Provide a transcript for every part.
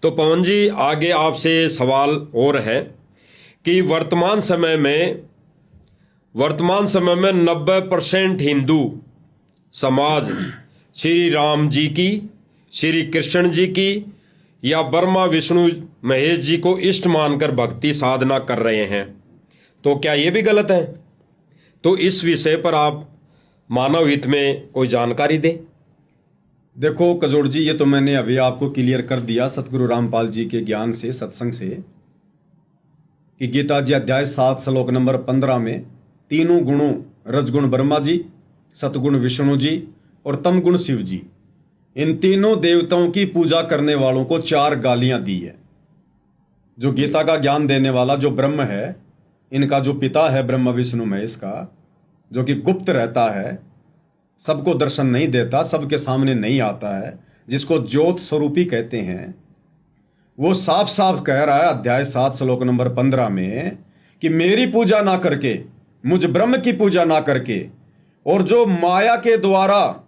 तो पवन जी, आगे आपसे सवाल और है कि वर्तमान समय में 90% हिंदू समाज श्री राम जी की, श्री कृष्ण जी की या ब्रह्मा विष्णु महेश जी को इष्ट मानकर भक्ति साधना कर रहे हैं, तो क्या ये भी गलत है? तो इस विषय पर आप मानव हित में कोई जानकारी दें। देखो कजोड़ जी, ये तो मैंने अभी आपको क्लियर कर दिया सतगुरु रामपाल जी के ज्ञान से, सत्संग से, कि गीता जी अध्याय 7 श्लोक नंबर 15 में तीनों गुणों, रजगुण ब्रह्मा जी, सतगुण विष्णु जी और तमगुण शिव जी, इन तीनों देवताओं की पूजा करने वालों को 4 गालियां दी है। जो गीता का ज्ञान देने वाला जो ब्रह्म है, इनका जो पिता है ब्रह्मा विष्णु महेश का, जो कि गुप्त रहता है, सबको दर्शन नहीं देता, सबके सामने नहीं आता है, जिसको ज्योत स्वरूपी कहते हैं, वो साफ साफ कह रहा है अध्याय 7 श्लोक नंबर 15 में कि मेरी पूजा ना करके, मुझ ब्रह्म की पूजा ना करके, और जो माया के द्वारा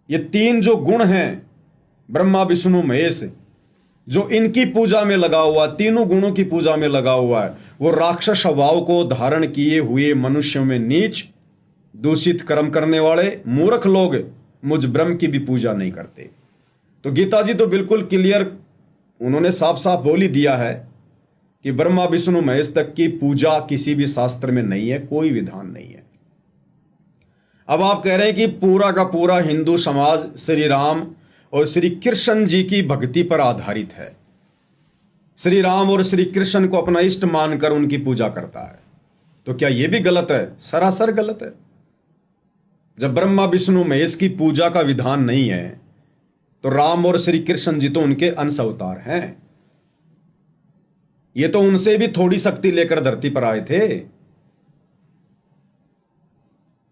ये 3 जो गुण हैं ब्रह्मा विष्णु महेश, जो इनकी पूजा में लगा हुआ, तीनों गुणों की पूजा में लगा हुआ है, वो राक्षस स्वभाव को धारण किए हुए मनुष्यों में नीच दूषित कर्म करने वाले मूर्ख लोग मुझ ब्रह्म की भी पूजा नहीं करते। तो गीता जी तो बिल्कुल क्लियर, उन्होंने साफ साफ बोल ही दिया है कि ब्रह्मा विष्णु महेश तक की पूजा किसी भी शास्त्र में नहीं है, कोई विधान नहीं है। अब आप कह रहे हैं कि पूरा का पूरा हिंदू समाज श्री राम और श्री कृष्ण जी की भक्ति पर आधारित है, श्री राम और श्री कृष्ण को अपना इष्ट मानकर उनकी पूजा करता है, तो क्या यह भी गलत है? सरासर गलत है। जब ब्रह्मा विष्णु महेश की पूजा का विधान नहीं है, तो राम और श्री कृष्ण जी तो उनके अंश अवतार हैं। ये तो उनसे भी थोड़ी शक्ति लेकर धरती पर आए थे।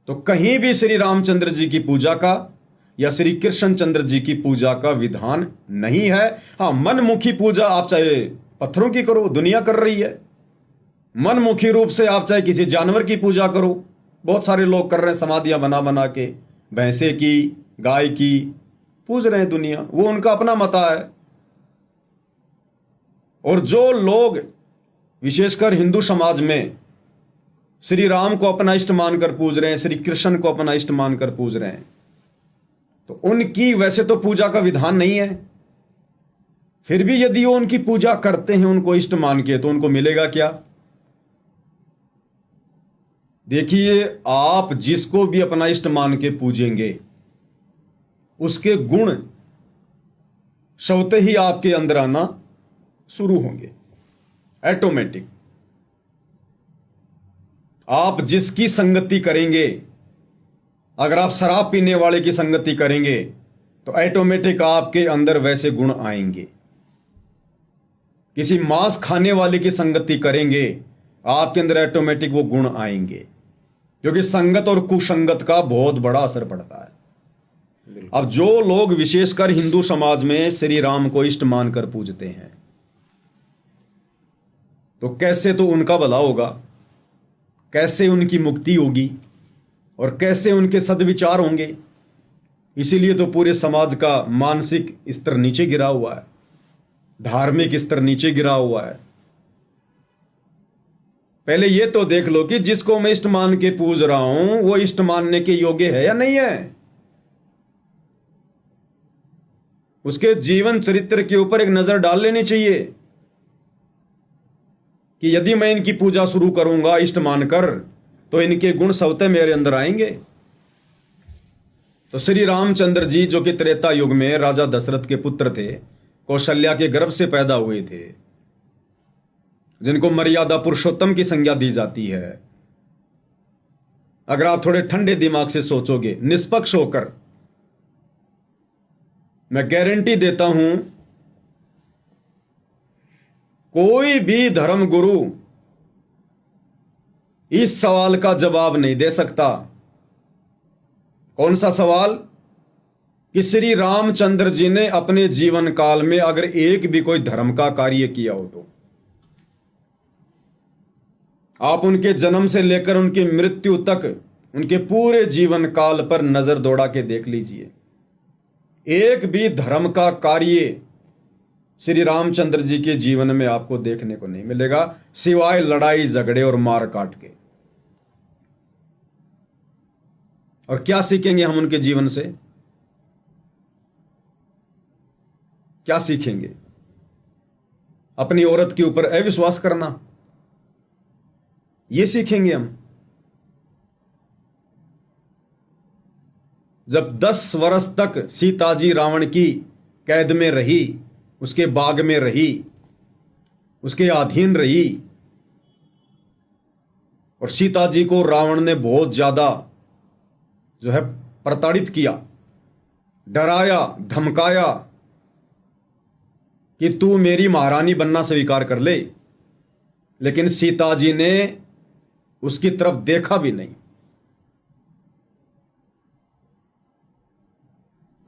तो कहीं भी श्री रामचंद्र जी की पूजा का या श्री कृष्ण चंद्र जी की पूजा का विधान नहीं है। हां, मनमुखी पूजा आप चाहे पत्थरों की करो, दुनिया कर रही है। मनमुखी रूप से आप चाहे किसी जानवर की पूजा करो, बहुत सारे लोग कर रहे हैं, समाधियां बना बना के भैंसे की, गाय की पूज रहे हैं दुनिया, वो उनका अपना मता है। और जो लोग विशेषकर हिंदू समाज में श्री राम को अपना इष्ट मानकर पूज रहे हैं, श्री कृष्ण को अपना इष्ट मानकर पूज रहे हैं, तो उनकी वैसे तो पूजा का विधान नहीं है, फिर भी यदि वो उनकी पूजा करते हैं उनको इष्ट मान के, तो उनको मिलेगा क्या? देखिए, आप जिसको भी अपना इष्ट मान के पूजेंगे, उसके गुण स्वतः ही आपके अंदर आना शुरू होंगे, ऑटोमेटिक। आप जिसकी संगति करेंगे, अगर आप शराब पीने वाले की संगति करेंगे, तो ऑटोमेटिक आपके अंदर वैसे गुण आएंगे। किसी मांस खाने वाले की संगति करेंगे, आपके अंदर ऑटोमेटिक वो गुण आएंगे, क्योंकि संगत और कुसंगत का बहुत बड़ा असर पड़ता है। अब जो लोग विशेषकर हिंदू समाज में श्री राम को इष्ट मानकर पूजते हैं, तो कैसे तो उनका भला होगा, कैसे उनकी मुक्ति होगी और कैसे उनके सद्विचार होंगे। इसीलिए तो पूरे समाज का मानसिक स्तर नीचे गिरा हुआ है, धार्मिक स्तर नीचे गिरा हुआ है। पहले यह तो देख लो कि जिसको मैं इष्ट मान के पूज रहा हूं, वो इष्ट मानने के योग्य है या नहीं है। उसके जीवन चरित्र के ऊपर एक नजर डाल लेनी चाहिए कि यदि मैं इनकी पूजा शुरू करूंगा इष्ट मानकर, तो इनके गुण स्वतः मेरे अंदर आएंगे। तो श्री रामचंद्र जी, जो कि त्रेता युग में राजा दशरथ के पुत्र थे, कौशल्या के गर्भ से पैदा हुए थे, जिनको मर्यादा पुरुषोत्तम की संज्ञा दी जाती है। अगर आप थोड़े ठंडे दिमाग से सोचोगे, निष्पक्ष होकर, मैं गारंटी देता हूं, कोई भी धर्म गुरु इस सवाल का जवाब नहीं दे सकता। कौन सा सवाल? कि श्री रामचंद्र जी ने अपने जीवन काल में अगर एक भी कोई धर्म का कार्य किया हो, तो आप उनके जन्म से लेकर उनकी मृत्यु तक उनके पूरे जीवन काल पर नजर दौड़ा के देख लीजिए। एक भी धर्म का कार्य श्री रामचंद्र जी के जीवन में आपको देखने को नहीं मिलेगा, सिवाय लड़ाई झगड़े और मार काट के। और क्या सीखेंगे हम उनके जीवन से? क्या सीखेंगे? अपनी औरत के ऊपर अविश्वास करना, यह सीखेंगे हम। जब 10 वर्ष तक सीता जी रावण की कैद में रही, उसके बाग में रही, उसके अधीन रही, और सीता जी को रावण ने बहुत ज्यादा जो है प्रताड़ित किया, डराया, धमकाया कि तू मेरी महारानी बनना स्वीकार कर ले, लेकिन सीता जी ने उसकी तरफ देखा भी नहीं।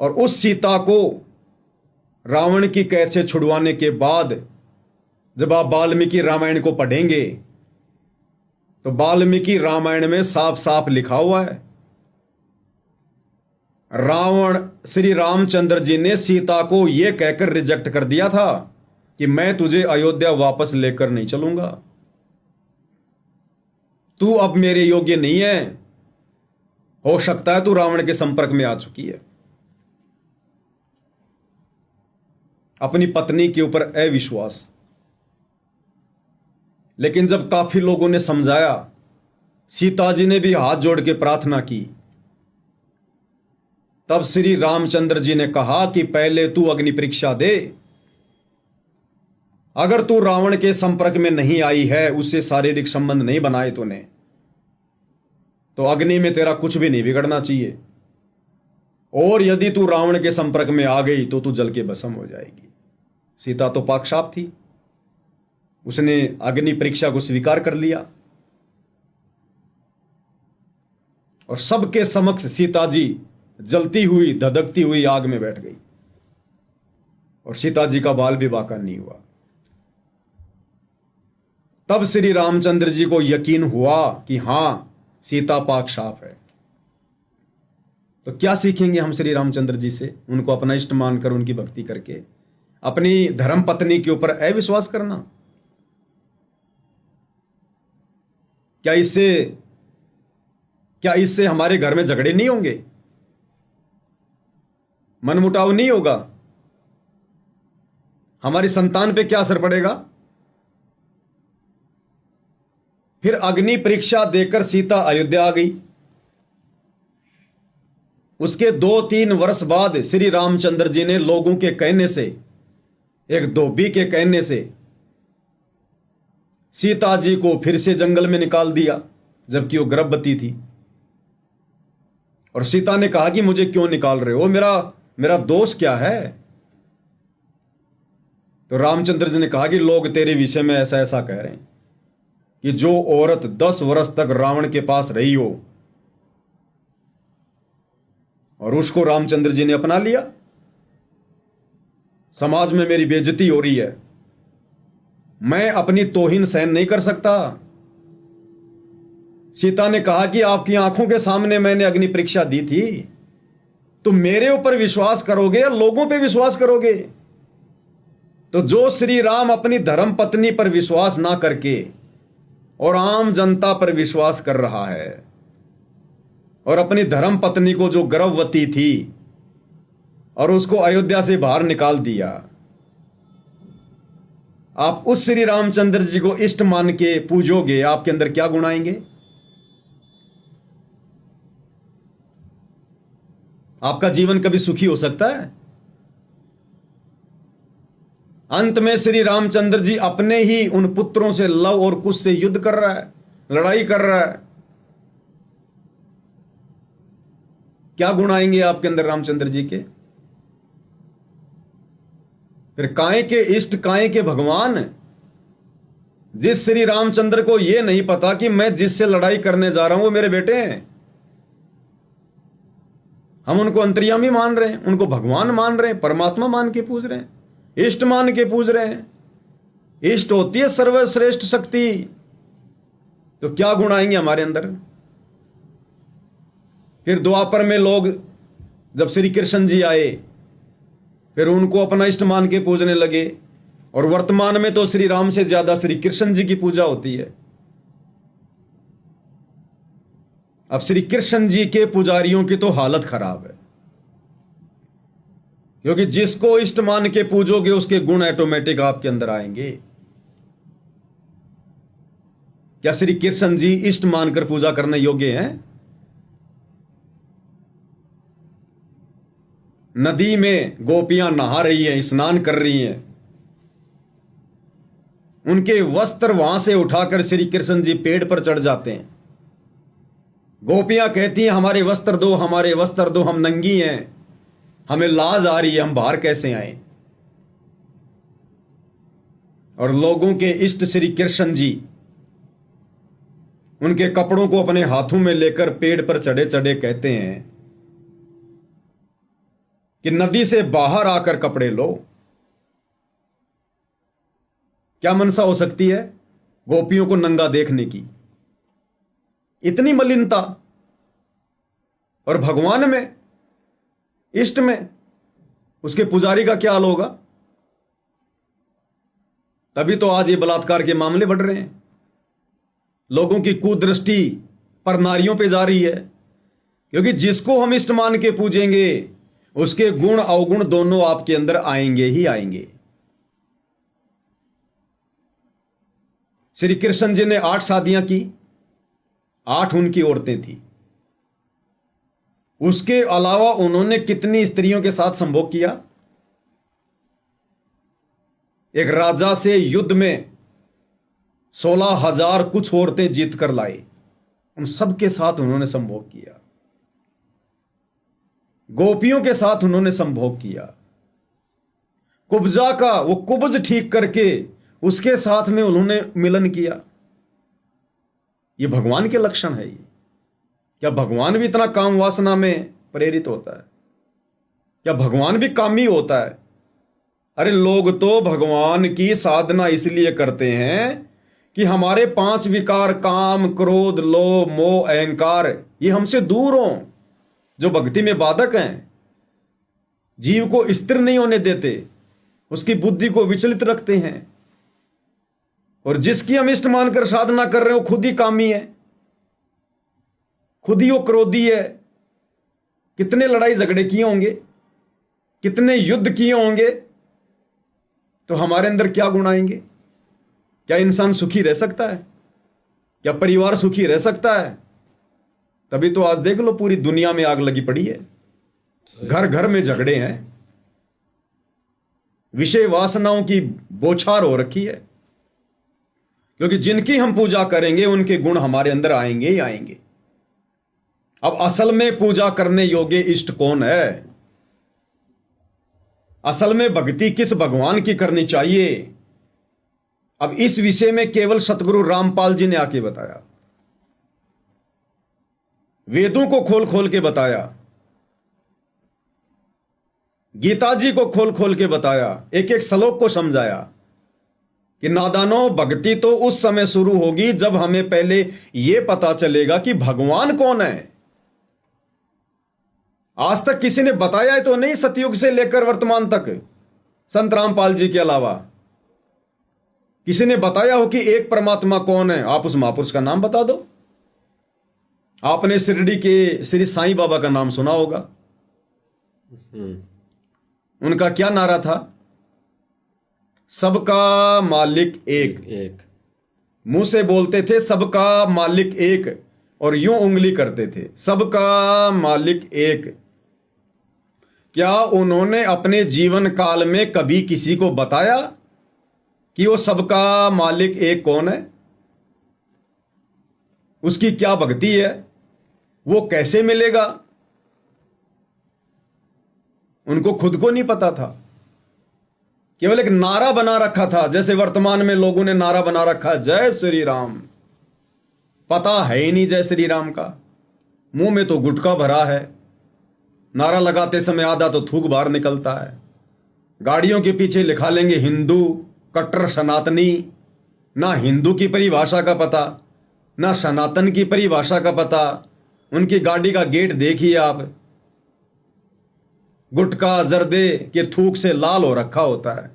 और उस सीता को रावण की कैद से छुड़वाने के बाद जब आप वाल्मीकि रामायण को पढ़ेंगे तो वाल्मीकि रामायण में साफ साफ लिखा हुआ है, रावण श्री रामचंद्र जी ने सीता को यह कहकर रिजेक्ट कर दिया था कि मैं तुझे अयोध्या वापस लेकर नहीं चलूंगा, तू अब मेरे योग्य नहीं है। हो सकता है तू रावण के संपर्क में आ चुकी है। अपनी पत्नी के ऊपर अविश्वास। लेकिन जब काफी लोगों ने समझाया, सीता जी ने भी हाथ जोड़ के प्रार्थना की, तब श्री रामचंद्र जी ने कहा कि पहले तू अग्नि परीक्षा दे, अगर तू रावण के संपर्क में नहीं आई है, उससे शारीरिक संबंध नहीं बनाए तूने, तो अग्नि में तेरा कुछ भी नहीं बिगड़ना चाहिए, और यदि तू रावण के संपर्क में आ गई तो तू जल के भस्म हो जाएगी। सीता तो पाकसाफ थी, उसने अग्नि परीक्षा को स्वीकार कर लिया और सबके समक्ष सीता जी जलती हुई, धधकती हुई आग में बैठ गई और सीता जी का बाल विवाह का नहीं हुआ। तब श्री रामचंद्र जी को यकीन हुआ कि हां, सीता पाक साफ है। तो क्या सीखेंगे हम श्री रामचंद्र जी से? उनको अपना इष्ट मानकर उनकी भक्ति करके अपनी धर्म पत्नी के ऊपर अविश्वास करना। क्या इससे हमारे घर में झगड़े नहीं होंगे, मनमुटाव नहीं होगा? हमारी संतान पे क्या असर पड़ेगा? फिर अग्नि परीक्षा देकर सीता अयोध्या आ गई। उसके 2-3 वर्ष बाद श्री रामचंद्र जी ने लोगों के कहने से, एक धोबी के कहने से, सीता जी को फिर से जंगल में निकाल दिया, जबकि वो गर्भवती थी। और सीता ने कहा कि मुझे क्यों निकाल रहे हो, मेरा दोष क्या है? तो रामचंद्र जी ने कहा कि लोग तेरे विषय में ऐसा ऐसा कह रहे हैं कि जो औरत 10 वर्ष तक रावण के पास रही हो और उसको रामचंद्र जी ने अपना लिया, समाज में मेरी बेइज्जती हो रही है, मैं अपनी तौहीन सहन नहीं कर सकता। सीता ने कहा कि आपकी आंखों के सामने मैंने अग्नि परीक्षा दी थी, तो मेरे ऊपर विश्वास करोगे या लोगों पे विश्वास करोगे? तो जो श्री राम अपनी धर्म पत्नी पर विश्वास ना करके और आम जनता पर विश्वास कर रहा है, और अपनी धर्म पत्नी को जो गर्भवती थी और उसको अयोध्या से बाहर निकाल दिया, आप उस श्री रामचंद्र जी को इष्ट मान के पूजोगे, आपके अंदर क्या गुण आएंगे? आपका जीवन कभी सुखी हो सकता है? अंत में श्री रामचंद्र जी अपने ही उन पुत्रों से लव और कुश से युद्ध कर रहा है, लड़ाई कर रहा है। क्या गुण आएंगे आपके अंदर रामचंद्र जी के? फिर काहे के इष्ट, काहे के भगवान? जिस श्री रामचंद्र को यह नहीं पता कि मैं जिससे लड़ाई करने जा रहा हूं वो मेरे बेटे हैं, हम उनको अंतर्यामी मान रहे हैं, उनको भगवान मान रहे हैं, परमात्मा मान के पूज रहे हैं, इष्ट मान के पूज रहे हैं। इष्ट होती है सर्वश्रेष्ठ शक्ति। तो क्या गुण आएंगे हमारे अंदर? फिर द्वापर में लोग, जब श्री कृष्ण जी आए फिर उनको अपना इष्ट मान के पूजने लगे। और वर्तमान में तो श्री राम से ज्यादा श्री कृष्ण जी की पूजा होती है। अब श्री कृष्ण जी के पुजारियों की तो हालत खराब है, क्योंकि जिसको इष्ट मान के पूजोगे उसके गुण ऑटोमेटिक आपके अंदर आएंगे। क्या श्री कृष्ण जी इष्ट मानकर पूजा करने योग्य हैं? नदी में गोपियां नहा रही हैं, स्नान कर रही हैं, उनके वस्त्र वहां से उठाकर श्री कृष्ण जी पेड़ पर चढ़ जाते हैं। गोपियां कहती हैं हमारे वस्त्र दो, हमारे वस्त्र दो, हम नंगी हैं, हमें लाज आ रही है, हम बाहर कैसे आए। और लोगों के इष्ट श्री कृष्ण जी उनके कपड़ों को अपने हाथों में लेकर पेड़ पर चढ़े चढ़े कहते हैं कि नदी से बाहर आकर कपड़े लो। क्या मनसा हो सकती है गोपियों को नंगा देखने की? इतनी मलिनता। और भगवान में, इष्ट में, उसके पुजारी का क्या हाल होगा? तभी तो आज ये बलात्कार के मामले बढ़ रहे हैं। लोगों की कुदृष्टि पर नारियों पे जा रही है, क्योंकि जिसको हम इष्ट मान के पूजेंगे उसके गुण अवगुण दोनों आपके अंदर आएंगे ही आएंगे। श्री कृष्ण जी ने 8 शादियां की, 8 उनकी औरतें थी। उसके अलावा उन्होंने कितनी स्त्रियों के साथ संभोग किया? एक राजा से युद्ध में 16,000 कुछ औरतें जीत कर लाए, उन सबके साथ उन्होंने संभोग किया। गोपियों के साथ उन्होंने संभोग किया। कुब्जा का वो कुब्ज ठीक करके उसके साथ में उन्होंने मिलन किया। ये भगवान के लक्षण है। ये क्या भगवान भी इतना काम वासना में प्रेरित होता है? क्या भगवान भी कामी होता है? अरे लोग तो भगवान की साधना इसलिए करते हैं कि हमारे 5 विकार, काम, क्रोध, लोभ, मोह, अहंकार, ये हमसे दूर हों, जो भक्ति में बाधक हैं, जीव को स्थिर नहीं होने देते, उसकी बुद्धि को विचलित रखते हैं। और जिसकी हम इष्ट मानकर साधना कर रहे हो खुद ही कामी है, खुद ही वो क्रोधी है। कितने लड़ाई झगड़े किए होंगे, कितने युद्ध किए होंगे, तो हमारे अंदर क्या गुण आएंगे? क्या इंसान सुखी रह सकता है? क्या परिवार सुखी रह सकता है? तभी तो आज देख लो पूरी दुनिया में आग लगी पड़ी है, घर घर में झगड़े हैं, विषय वासनाओं की बौछार हो रखी है। क्योंकि जिनकी हम पूजा करेंगे उनके गुण हमारे अंदर आएंगे ही आएंगे। अब असल में पूजा करने योग्य इष्ट कौन है? असल में भक्ति किस भगवान की करनी चाहिए? अब इस विषय में केवल सतगुरु रामपाल जी ने आके बताया, वेदों को खोल खोल के बताया, गीता जी को खोल खोल के बताया, एक एक श्लोक को समझाया कि नादानो भक्ति तो उस समय शुरू होगी जब हमें पहले यह पता चलेगा कि भगवान कौन है। आज तक किसी ने बताया है तो नहीं, सतयुग से लेकर वर्तमान तक, संत रामपाल जी के अलावा किसी ने बताया हो कि एक परमात्मा कौन है? आप उस महापुरुष का नाम बता दो। आपने शिरडी के श्री साईं बाबा का नाम सुना होगा। उनका क्या नारा था? सबका मालिक एक। मुंह से बोलते थे सबका मालिक एक, और यूं उंगली करते थे, सबका मालिक एक। क्या उन्होंने अपने जीवन काल में कभी किसी को बताया कि वो सबका मालिक एक कौन है? उसकी क्या भक्ति है? वो कैसे मिलेगा? उनको खुद को नहीं पता था। केवल एक नारा बना रखा था, जैसे वर्तमान में लोगों ने नारा बना रखा, जय श्री राम। पता है ही नहीं जय श्री राम का, मुंह में तो गुटखा भरा है, नारा लगाते समय आधा तो थूक बाहर निकलता है। गाड़ियों के पीछे लिखा लेंगे हिंदू, कट्टर सनातनी। ना हिंदू की परिभाषा का पता, ना सनातन की परिभाषा का पता। उनकी गाड़ी का गेट देखिए आप, गुटखा जर्दे के थूक से लाल हो रखा होता है,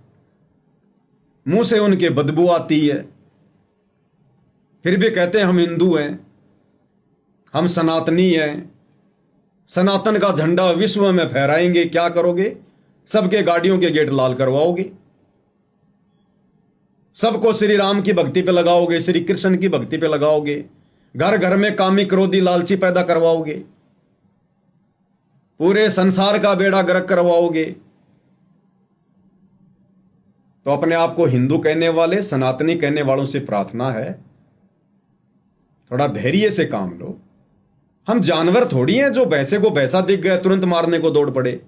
मुंह से उनके बदबू आती है, फिर भी कहते हैं हम हिंदू हैं, हम सनातनी हैं, सनातन का झंडा विश्व में फहराएंगे। क्या करोगे? सबके गाड़ियों के गेट लाल करवाओगे, सबको श्री राम की भक्ति पे लगाओगे, श्री कृष्ण की भक्ति पे लगाओगे, घर घर में कामी क्रोधी लालची पैदा करवाओगे, पूरे संसार का बेड़ा गर्क करवाओगे। तो अपने आप को हिंदू कहने वाले, सनातनी कहने वालों से प्रार्थना है, थोड़ा धैर्य से काम लो। हम जानवर थोड़ी हैं जो भैंसे को भैंसा दिख गए तुरंत मारने को दौड़ पड़े,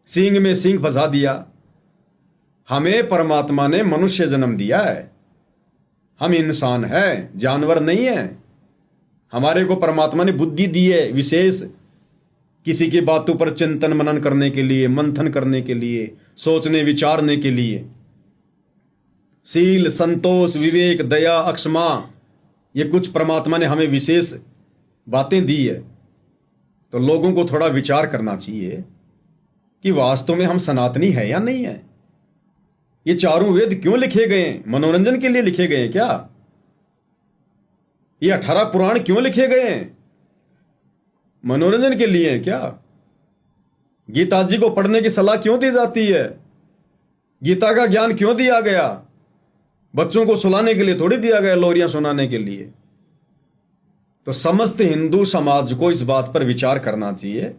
सींग में सींग फंसा दिया। हमें परमात्मा ने मनुष्य जन्म दिया है, हम इंसान हैं, जानवर नहीं हैं। हमारे को परमात्मा ने बुद्धि दी है विशेष, किसी की बातों पर चिंतन मनन करने के लिए, मंथन करने के लिए, सोचने विचारने के लिए। शील, संतोष, विवेक, दया, अक्षमा, ये कुछ परमात्मा ने हमें विशेष बातें दी है। तो लोगों को थोड़ा विचार करना चाहिए कि वास्तव में हम सनातनी है या नहीं है। ये चारों वेद क्यों लिखे गए हैं? मनोरंजन के लिए लिखे गए हैं क्या? ये 18 पुराण क्यों लिखे गए हैं? मनोरंजन के लिए हैं क्या? गीता जी को पढ़ने की सलाह क्यों दी जाती है? गीता का ज्ञान क्यों दिया गया? बच्चों को सुलाने के लिए थोड़ी दिया गया, लोरियां सुनाने के लिए। तो समस्त हिंदू समाज को इस बात पर विचार करना चाहिए,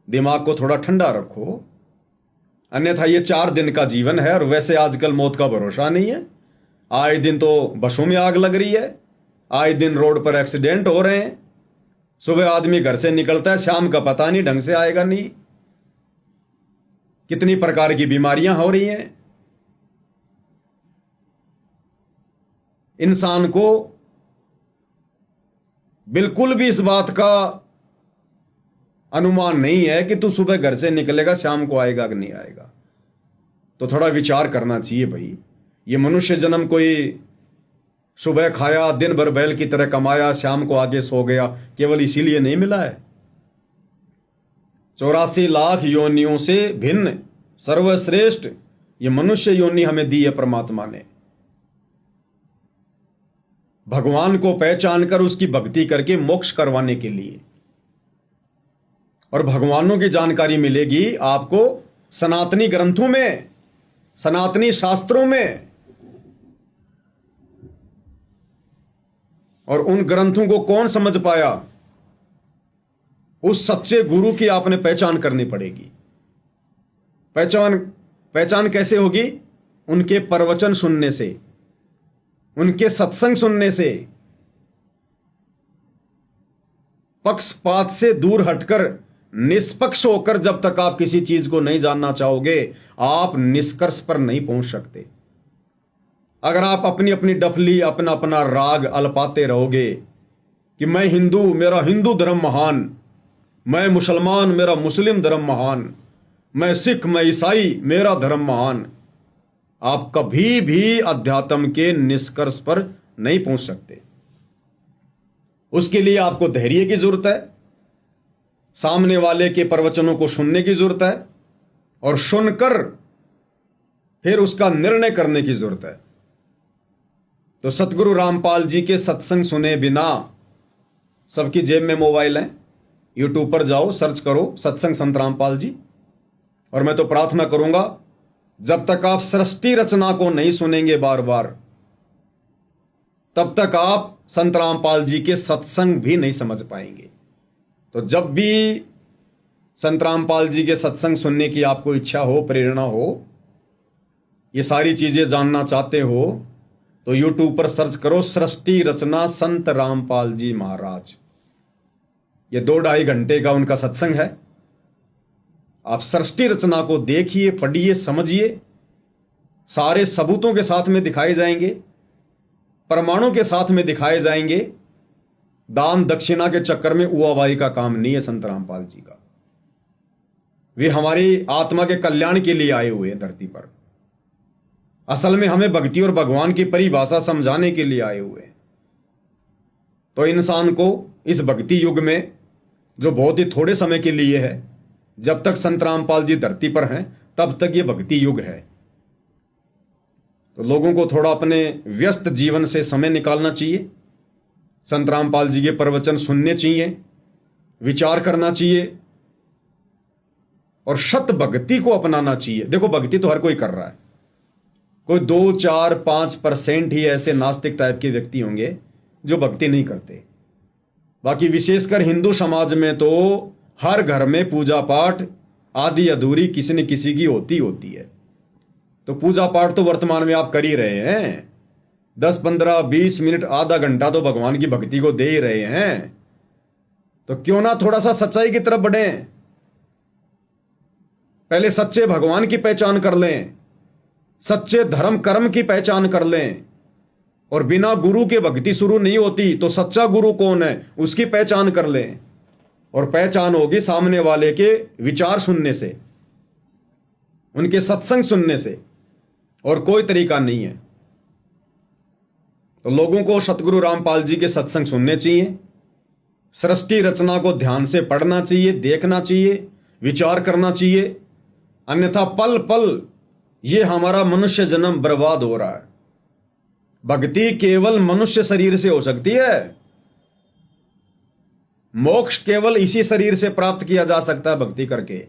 दिमाग को थोड़ा ठंडा रखो। अन्यथा ये 4 दिन का जीवन है, और वैसे आजकल मौत का भरोसा नहीं है। आए दिन तो बसों में आग लग रही है, आए दिन रोड पर एक्सीडेंट हो रहे हैं। सुबह आदमी घर से निकलता है, शाम का पता नहीं ढंग से आएगा नहीं। कितनी प्रकार की बीमारियां हो रही हैं। इंसान को बिल्कुल भी इस बात का अनुमान नहीं है कि तू सुबह घर से निकलेगा शाम को आएगा कि नहीं आएगा। तो थोड़ा विचार करना चाहिए भाई। ये मनुष्य जन्म कोई सुबह खाया, दिन भर बैल की तरह कमाया, शाम को आगे सो गया, केवल इसीलिए नहीं मिला है। 84 लाख योनियों से भिन्न सर्वश्रेष्ठ ये मनुष्य योनि हमें दी है परमात्मा ने। भगवान को पहचान कर उसकी भक्ति करके मोक्ष करवाने के लिए। और भगवानों की जानकारी मिलेगी आपको सनातनी ग्रंथों में, सनातनी शास्त्रों में। और उन ग्रंथों को कौन समझ पाया? उस सच्चे गुरु की आपने पहचान करनी पड़ेगी। पहचान कैसे होगी? उनके प्रवचन सुनने से, उनके सत्संग सुनने से। पक्षपात से दूर हटकर निष्पक्ष होकर जब तक आप किसी चीज को नहीं जानना चाहोगे, आप निष्कर्ष पर नहीं पहुंच सकते। अगर आप अपनी अपनी डफली, अपना अपना राग अलपाते रहोगे कि मैं हिंदू, मेरा हिंदू धर्म महान, मैं मुसलमान, मेरा मुस्लिम धर्म महान, मैं सिख, मैं ईसाई, मेरा धर्म महान, आप कभी भी अध्यात्म के निष्कर्ष पर नहीं पहुंच सकते। उसके लिए आपको धैर्य की जरूरत है, सामने वाले के प्रवचनों को सुनने की जरूरत है, और सुनकर फिर उसका निर्णय करने की जरूरत है। तो सतगुरु रामपाल जी के सत्संग सुने बिना, सबकी जेब में मोबाइल है, यूट्यूब पर जाओ, सर्च करो सत्संग संत रामपाल जी। और मैं तो प्रार्थना करूंगा, जब तक आप सृष्टि रचना को नहीं सुनेंगे बार बार, तब तक आप संत रामपाल जी के सत्संग भी नहीं समझ पाएंगे। तो जब भी संत रामपाल जी के सत्संग सुनने की आपको इच्छा हो, प्रेरणा हो, ये सारी चीजें जानना चाहते हो, तो यूट्यूब पर सर्च करो सृष्टि रचना संत रामपाल जी महाराज। ये 2-2.5 घंटे का उनका सत्संग है। आप सृष्टि रचना को देखिए, पढ़िए, समझिए। सारे सबूतों के साथ में दिखाए जाएंगे, प्रमाणों के साथ में दिखाए जाएंगे। दान दक्षिणा के चक्कर में उआबाई का काम नहीं है संत रामपाल जी का। वे हमारी आत्मा के कल्याण के लिए आए हुए हैं धरती पर। असल में हमें भक्ति और भगवान की परिभाषा समझाने के लिए आए हुए हैं। तो इंसान को इस भक्ति युग में, जो बहुत ही थोड़े समय के लिए है, जब तक संत रामपाल जी धरती पर हैं तब तक ये भक्ति युग है। तो लोगों को थोड़ा अपने व्यस्त जीवन से समय निकालना चाहिए, संत रामपाल जी के प्रवचन सुनने चाहिए, विचार करना चाहिए और शत भक्ति को अपनाना चाहिए। देखो भक्ति तो हर कोई कर रहा है, कोई 2, 4, 5% ही ऐसे नास्तिक टाइप के व्यक्ति होंगे जो भक्ति नहीं करते। बाकी विशेषकर हिंदू समाज में तो हर घर में पूजा पाठ आदि अधूरी किसी न किसी की होती है। तो पूजा पाठ तो वर्तमान में आप कर ही रहे हैं, 10, 15, 20 मिनट, आधा घंटा तो भगवान की भक्ति को दे ही रहे हैं। तो क्यों ना थोड़ा सा सच्चाई की तरफ बढ़ें, पहले सच्चे भगवान की पहचान कर लें, सच्चे धर्म कर्म की पहचान कर लें। और बिना गुरु के भक्ति शुरू नहीं होती, तो सच्चा गुरु कौन है उसकी पहचान कर लें। और पहचान होगी सामने वाले के विचार सुनने से, उनके सत्संग सुनने से, और कोई तरीका नहीं है। तो लोगों को सतगुरु रामपाल जी के सत्संग सुनने चाहिए, सृष्टि रचना को ध्यान से पढ़ना चाहिए, देखना चाहिए, विचार करना चाहिए। अन्यथा पल पल ये हमारा मनुष्य जन्म बर्बाद हो रहा है। भक्ति केवल मनुष्य शरीर से हो सकती है, मोक्ष केवल इसी शरीर से प्राप्त किया जा सकता है भक्ति करके।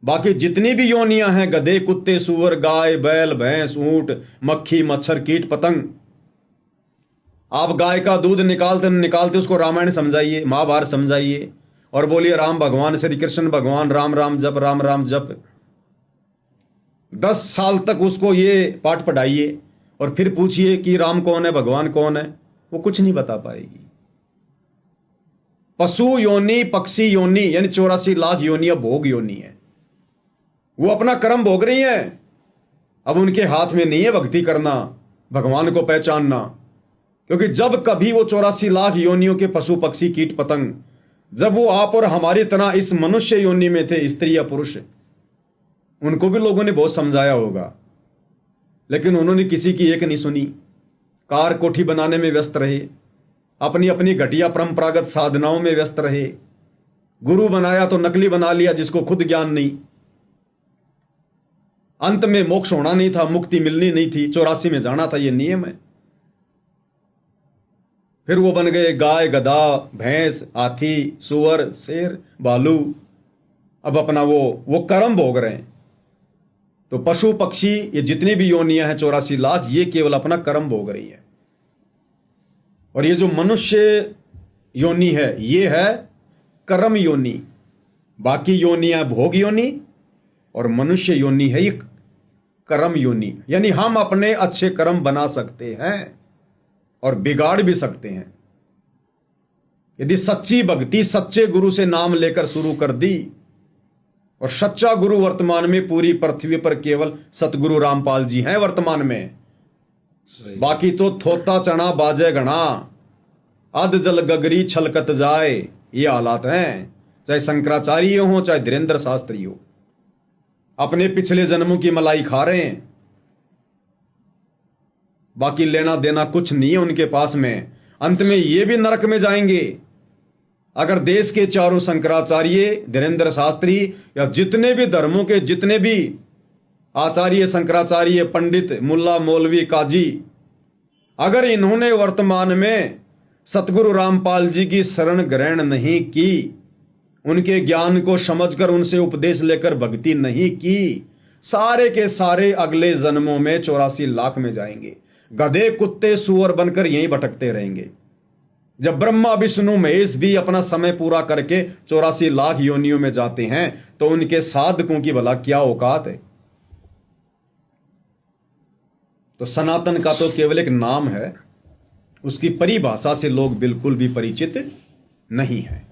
बाकी जितनी भी योनियां हैं, गधे, कुत्ते, सूअर, गाय, बैल, भैंस, ऊंट, मक्खी, मच्छर, कीट, पतंग, आप गाय का दूध निकालते उसको रामायण समझाइए, महाभारत समझाइए और बोलिए राम भगवान, श्री कृष्ण भगवान, राम राम जप, राम राम जप। 10 साल तक उसको ये पाठ पढ़ाइए और फिर पूछिए कि राम कौन है, भगवान कौन है, वो कुछ नहीं बता पाएगी। पशु योनि, पक्षी योनि, यानी 84 लाख योनियां भोग योनि है। वो अपना कर्म भोग रही हैं। अब उनके हाथ में नहीं है भक्ति करना, भगवान को पहचानना। क्योंकि जब कभी वो 84 लाख योनियों के पशु पक्षी कीट पतंग, जब वो आप और हमारी तरह इस मनुष्य योनि में थे, स्त्री या पुरुष, उनको भी लोगों ने बहुत समझाया होगा, लेकिन उन्होंने किसी की एक नहीं सुनी। कार कोठी बनाने में व्यस्त रहे, अपनी अपनी घटिया परंपरागत साधनाओं में व्यस्त रहे। गुरु बनाया तो नकली बना लिया जिसको खुद ज्ञान नहीं। अंत में मोक्ष होना नहीं था, मुक्ति मिलनी नहीं थी, 84 में जाना था, ये नियम है। फिर वो बन गए गाय, गधा, भैंस, हाथी, सुअर, शेर, भालू। अब अपना वो कर्म भोग रहे हैं। तो पशु पक्षी ये जितनी भी योनियां हैं 84 लाख, ये केवल अपना कर्म भोग रही है। और ये जो मनुष्य योनि है ये है कर्म योनि। बाकी योनियां भोग योनि और मनुष्य योनि है ये कर्म योनि। यानी हम अपने अच्छे कर्म बना सकते हैं और बिगाड़ भी सकते हैं। यदि सच्ची भक्ति सच्चे गुरु से नाम लेकर शुरू कर दी, और सच्चा गुरु वर्तमान में पूरी पृथ्वी पर केवल सतगुरु रामपाल जी हैं वर्तमान में। बाकी तो थोता चना बाजे घना, अध जल गगरी छलकत जाए, ये हालात हैं। चाहे शंकराचार्य हो चाहे धीरेन्द्र शास्त्री हो, अपने पिछले जन्मों की मलाई खा रहे हैं। बाकी लेना देना कुछ नहीं है उनके पास में। अंत में ये भी नरक में जाएंगे। अगर देश के चारों शंकराचार्य, धीरेन्द्र शास्त्री या जितने भी धर्मों के जितने भी आचार्य, शंकराचार्य, पंडित, मुल्ला, मौलवी, काजी, अगर इन्होंने वर्तमान में सतगुरु रामपाल जी की शरण ग्रहण नहीं की, उनके ज्ञान को समझकर उनसे उपदेश लेकर भक्ति नहीं की, सारे के सारे अगले जन्मों में 84 लाख में जाएंगे। गधे, कुत्ते, सुअर बनकर यहीं भटकते रहेंगे। जब ब्रह्मा, विष्णु, महेश भी अपना समय पूरा करके 84 लाख योनियों में जाते हैं, तो उनके साधकों की भला क्या औकात है। तो सनातन का तो केवल एक नाम है, उसकी परिभाषा से लोग बिल्कुल भी परिचित नहीं है।